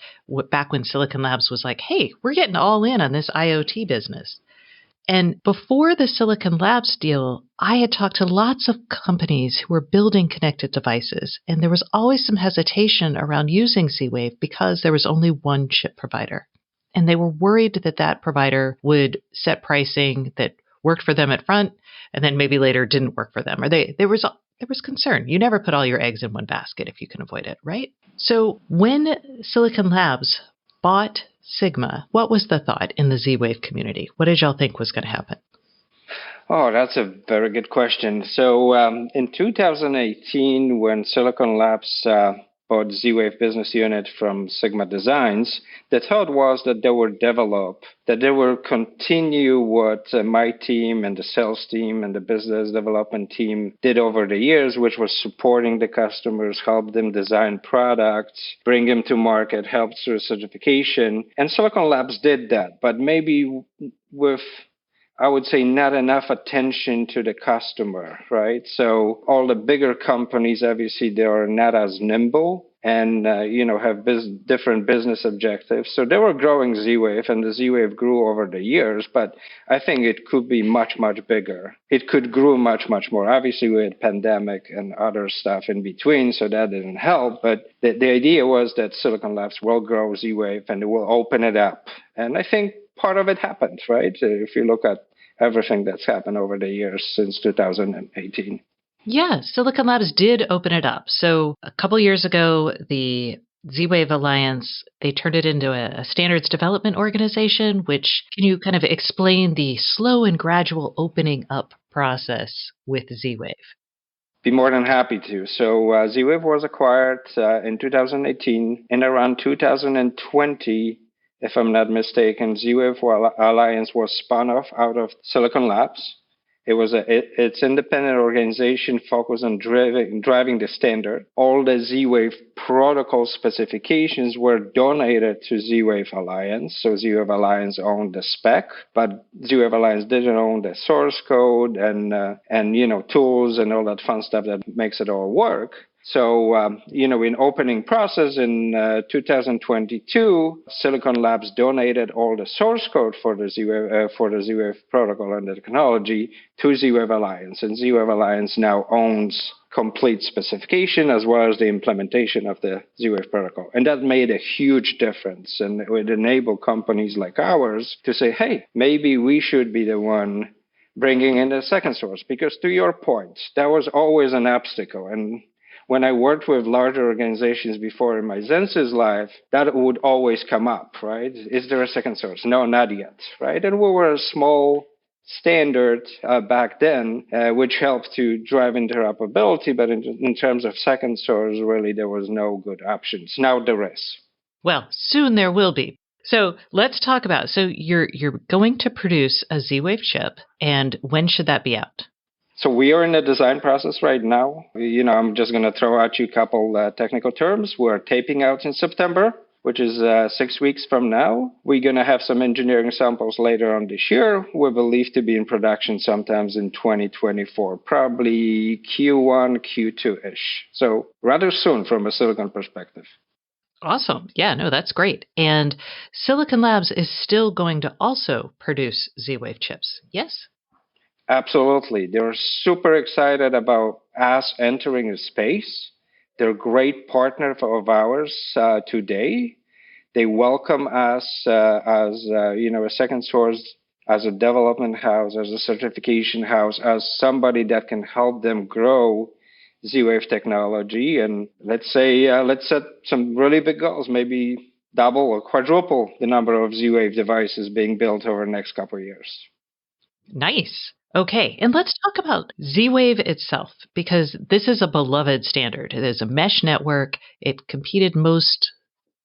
back when Silicon Labs was like, hey, we're getting all in on this IoT business. And before the Silicon Labs deal, I had talked to lots of companies who were building connected devices, and there was always some hesitation around using Z-Wave because there was only one chip provider. And they were worried that that provider would set pricing that worked for them at front, and then maybe later didn't work for them. Or there was concern. You never put all your eggs in one basket if you can avoid it, right? So when Silicon Labs bought Sigma, what was the thought in the Z-Wave community? What did y'all think was going to happen? Oh, that's a very good question. So in 2018, when Silicon Labs bought Z-Wave business unit from Sigma Designs, the thought was that they would continue what my team and the sales team and the business development team did over the years, which was supporting the customers, help them design products, bring them to market, help through certification. And Silicon Labs did that, but maybe with, I would say, not enough attention to the customer, right? So all the bigger companies, obviously, they are not as nimble and, have different business objectives. So they were growing Z-Wave, and the Z-Wave grew over the years, but I think it could be much, much bigger. It could grow much, much more. Obviously, we had pandemic and other stuff in between, so that didn't help. But the idea was that Silicon Labs will grow Z-Wave and it will open it up. And I think part of it happened, right? If you look at everything that's happened over the years since 2018. Yeah, Silicon Labs did open it up. So a couple years ago, the Z-Wave Alliance, they turned it into a standards development organization, which can you kind of explain the slow and gradual opening up process with Z-Wave? Be more than happy to. So Z-Wave was acquired in 2018, and around 2020, if I'm not mistaken, Z-Wave Alliance was spun off out of Silicon Labs. It's an independent organization focused on driving the standard. All the Z-Wave protocol specifications were donated to Z-Wave Alliance. So Z-Wave Alliance owned the spec, but Z-Wave Alliance didn't own the source code and tools and all that fun stuff that makes it all work. So, in opening process in 2022, Silicon Labs donated all the source code for the Z-Wave protocol and the technology to Z-Wave Alliance. And Z-Wave Alliance now owns complete specification as well as the implementation of the Z-Wave protocol. And that made a huge difference. And it would enable companies like ours to say, hey, maybe we should be the one bringing in the second source. Because to your point, that was always an obstacle. And when I worked with larger organizations before in my Zensis life, that would always come up, right? Is there a second source? No, not yet, right? And we were a small standard back then, which helped to drive interoperability. But in terms of second source, really, there was no good options. Now there is. Well, soon there will be. So let's talk about, so you're going to produce a Z-Wave chip, and when should that be out? So we are in the design process right now. I'm just going to throw at you a couple technical terms. We're taping out in September, which is 6 weeks from now. We're going to have some engineering samples later on this year. We believe to be in production sometimes in 2024, probably Q1, Q2-ish. So rather soon from a silicon perspective. Awesome. Yeah, no, that's great. And Silicon Labs is still going to also produce Z-Wave chips, yes? Absolutely. They're super excited about us entering the space. They're a great partner of ours today. They welcome us as a second source, as a development house, as a certification house, as somebody that can help them grow Z-Wave technology. And let's set some really big goals, maybe double or quadruple the number of Z-Wave devices being built over the next couple of years. Nice. Okay, and let's talk about Z-Wave itself, because this is a beloved standard. It is a mesh network. It competed most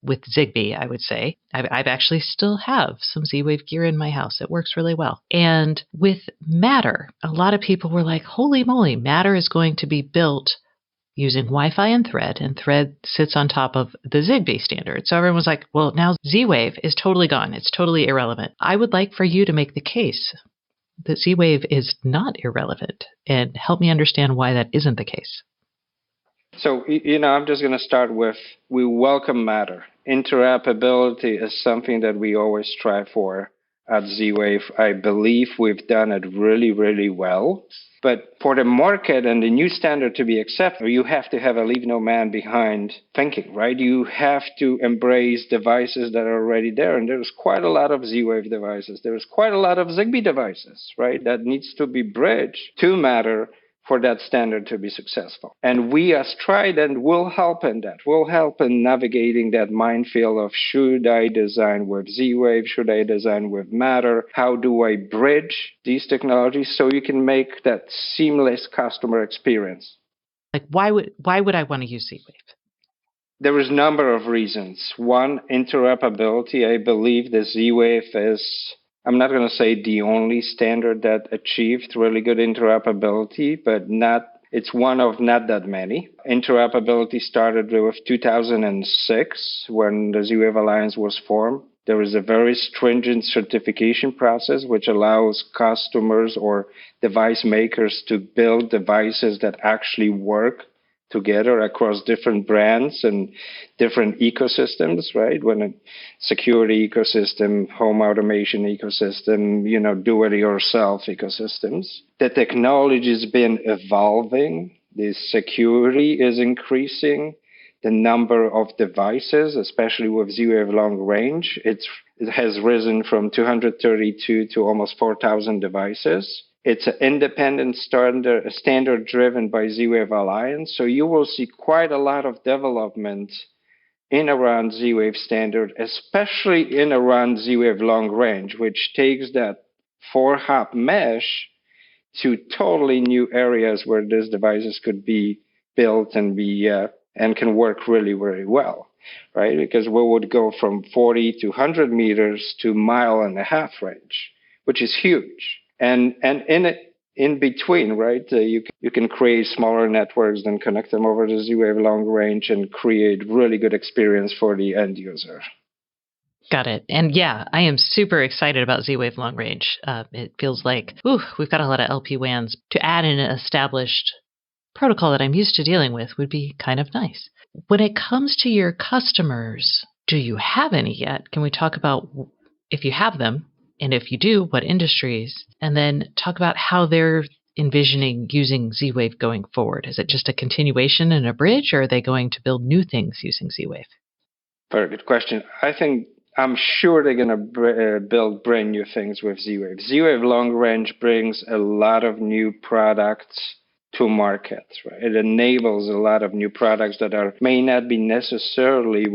with Zigbee, I would say. I've actually still have some Z-Wave gear in my house. It works really well. And with Matter, a lot of people were like, holy moly, Matter is going to be built using Wi-Fi and Thread sits on top of the Zigbee standard. So everyone was like, well, now Z-Wave is totally gone. It's totally irrelevant. I would like for you to make the case that Z-Wave is not irrelevant, and help me understand why that isn't the case. So, I'm just going to start with, we welcome Matter. Interoperability is something that we always strive for at Z-Wave. I believe we've done it really, really well. But for the market and the new standard to be accepted, you have to have a leave no man behind thinking, right? You have to embrace devices that are already there. And there's quite a lot of Z-Wave devices. There's quite a lot of Zigbee devices, right? That needs to be bridged to Matter for that standard to be successful. And we as Trident will help in that. We'll help in navigating that minefield of should I design with Z-Wave? Should I design with Matter? How do I bridge these technologies so you can make that seamless customer experience? Like, why would I want to use Z-Wave? There is a number of reasons. One, interoperability. I believe the Z-Wave is, I'm not going to say the only standard that achieved really good interoperability, but it's one of not that many. Interoperability started with 2006 when the Z-Wave Alliance was formed. There is a very stringent certification process which allows customers or device makers to build devices that actually work together across different brands and different ecosystems, right? When a security ecosystem, home automation ecosystem, do-it-yourself ecosystems. The technology has been evolving. The security is increasing. The number of devices, especially with Z-Wave long range, it has risen from 232 to almost 4,000 devices. It's an independent standard driven by Z-Wave Alliance. So you will see quite a lot of development in around Z-Wave standard, especially in around Z-Wave long range, which takes that 4-hop mesh to totally new areas where these devices could be built and and can work really, really well, right? Because we would go from 40 to 100 meters to 1.5 mile range, which is huge. And in between, right, you can create smaller networks, then connect them over to Z-Wave long range and create really good experience for the end user. Got it. And yeah, I am super excited about Z-Wave long range. It feels like, we've got a lot of LPWANs. To add an established protocol that I'm used to dealing with would be kind of nice. When it comes to your customers, do you have any yet? Can we talk about if you have them? And if you do, what industries? And then talk about how they're envisioning using Z-Wave going forward. Is it just a continuation and a bridge, or are they going to build new things using Z-Wave? Very good question. I'm sure they're going to build brand new things with Z-Wave. Z-Wave long range brings a lot of new products to market. Right? It enables a lot of new products that may not be necessarily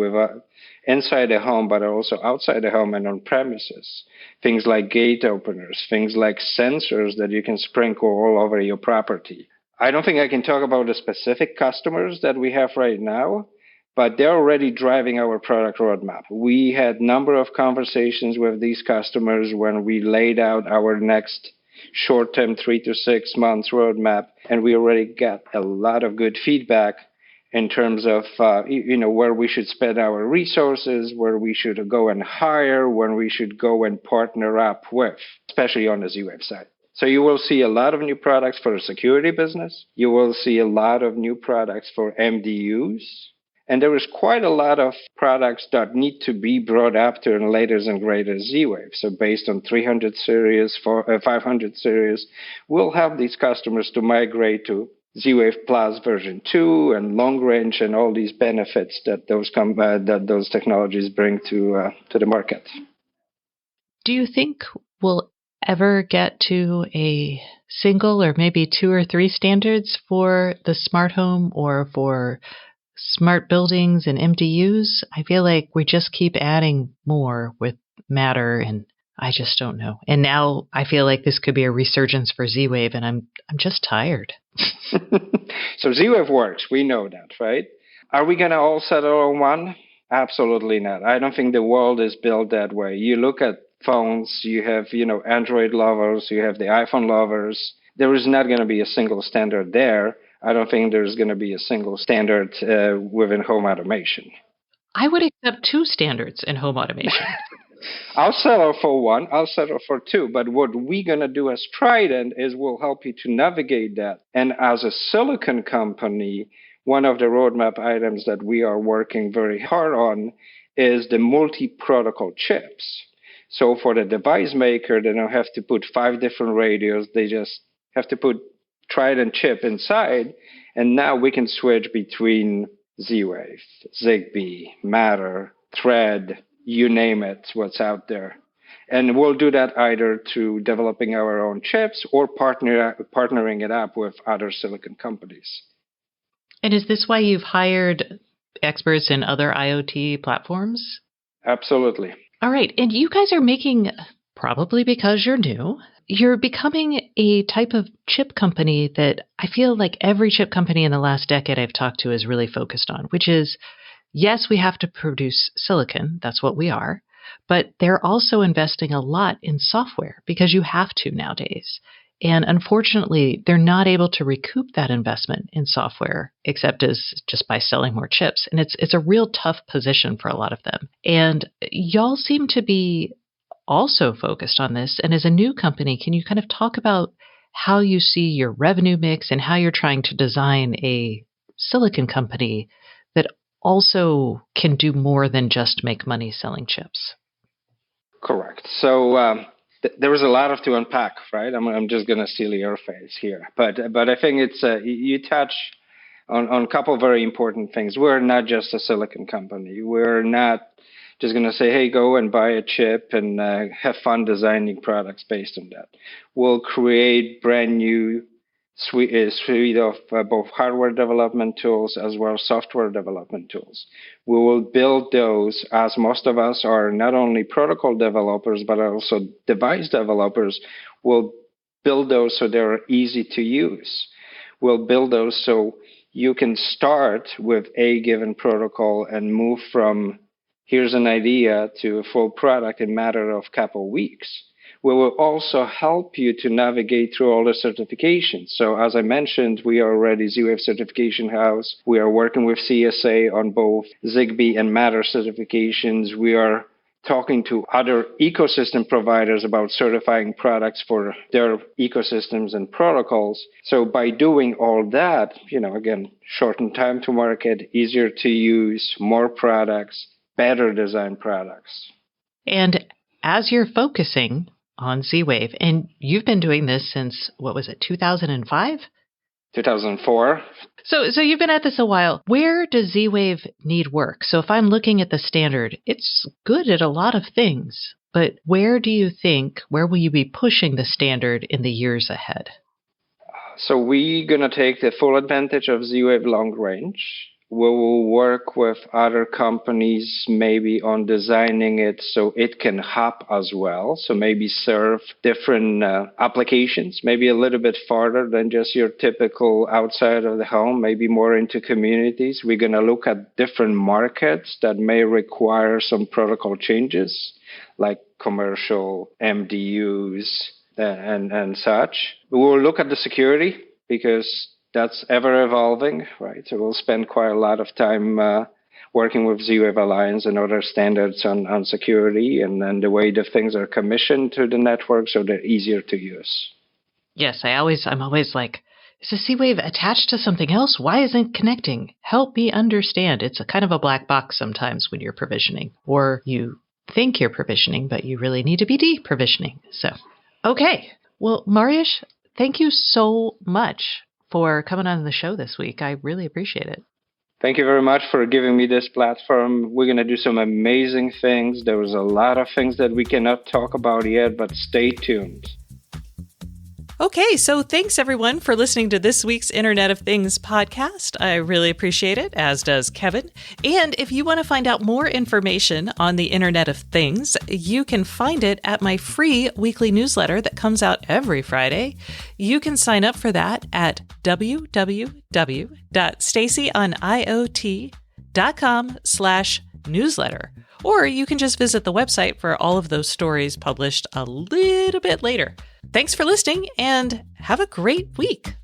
inside the home, but are also outside the home and on premises. Things like gate openers, things like sensors that you can sprinkle all over your property. I don't think I can talk about the specific customers that we have right now, but they're already driving our product roadmap. We had a number of conversations with these customers when we laid out our next short-term 3 to 6 months roadmap, and we already got a lot of good feedback in terms of where we should spend our resources, where we should go and hire, when we should go and partner up with, especially on the Z-Wave side. So you will see a lot of new products for the security business. You will see a lot of new products for MDUs. And there is quite a lot of products that need to be brought up to the latest and greatest Z-Wave. So based on 300 series, 500 series, we'll help these customers to migrate to Z-Wave Plus version 2 and long range and all these benefits that those technologies bring to the market. Do you think we'll ever get to a single or maybe 2 or 3 standards for the smart home or for smart buildings and MDUs? I feel like we just keep adding more with Matter, and I just don't know. And now I feel like this could be a resurgence for Z-Wave, and I'm just tired. So Z-Wave works. We know that, right? Are we going to all settle on one? Absolutely not. I don't think the world is built that way. You look at phones, you have, Android lovers, you have the iPhone lovers. There is not going to be a single standard there. I don't think there's going to be a single standard within home automation. I would accept 2 standards in home automation. I'll settle for 1. I'll settle for 2. But what we're going to do as Trident is we'll help you to navigate that. And as a silicon company, one of the roadmap items that we are working very hard on is the multi-protocol chips. So for the device maker, they don't have to put 5 different radios. They just have to put Trident chip inside. And now we can switch between Z-Wave, Zigbee, Matter, Thread, you name it, what's out there. And we'll do that either through developing our own chips or partnering it up with other silicon companies. And is this why you've hired experts in other IoT platforms? Absolutely. All right. And you guys are making, probably because you're new, you're becoming a type of chip company that I feel like every chip company in the last decade I've talked to is really focused on, which is, yes, we have to produce silicon. That's what we are. But they're also investing a lot in software because you have to nowadays. And unfortunately, they're not able to recoup that investment in software, except as just by selling more chips. And it's a real tough position for a lot of them. And y'all seem to be also focused on this. And as a new company, can you kind of talk about how you see your revenue mix and how you're trying to design a silicon company that also can do more than just make money selling chips? Correct. So there was a lot to unpack, right? I'm just going to steal your phrase here. But I think it's you touch on a couple of very important things. We're not just a silicon company. We're not just going to say, hey, go and buy a chip and have fun designing products based on that. We'll create brand new suite of both hardware development tools as well as software development tools. We will build those, as most of us are not only protocol developers, but also device developers. We'll build those so they're easy to use. We'll build those so you can start with a given protocol and move from here's an idea to a full product in a matter of a couple of weeks. We will also help you to navigate through all the certifications. So as I mentioned, we are already Z-Wave certification house. We are working with CSA on both Zigbee and Matter certifications. We are talking to other ecosystem providers about certifying products for their ecosystems and protocols. So by doing all that, again, shorten time to market, easier to use, more products, better design products. And as you're focusing on Z-Wave, and you've been doing this since, 2005? 2004. So you've been at this a while. Where does Z-Wave need work? So if I'm looking at the standard, it's good at a lot of things, but where will you be pushing the standard in the years ahead? So we're going to take the full advantage of Z-Wave long range. We will work with other companies maybe on designing it so it can hop as well. So maybe serve different applications, maybe a little bit farther than just your typical outside of the home, maybe more into communities. We're going to look at different markets that may require some protocol changes, like commercial MDUs and such. We will look at the security because that's ever evolving, right? So we'll spend quite a lot of time working with Z-Wave Alliance and other standards on security and the way the things are commissioned to the network so they're easier to use. Yes, I'm always like, is the Z-Wave attached to something else? Why isn't it connecting? Help me understand. It's a kind of a black box sometimes when you're provisioning, or you think you're provisioning, but you really need to be deprovisioning. So, okay. Well, Mariusz, thank you so much for coming on the show this week. I really appreciate it. Thank you very much for giving me this platform. We're going to do some amazing things. There was a lot of things that we cannot talk about yet, but stay tuned. Okay, so thanks everyone for listening to this week's Internet of Things podcast. I really appreciate it, as does Kevin. And if you want to find out more information on the Internet of Things, you can find it at my free weekly newsletter that comes out every Friday. You can sign up for that at www.stacyoniot.com/newsletter. Or you can just visit the website for all of those stories published a little bit later. Thanks for listening and have a great week.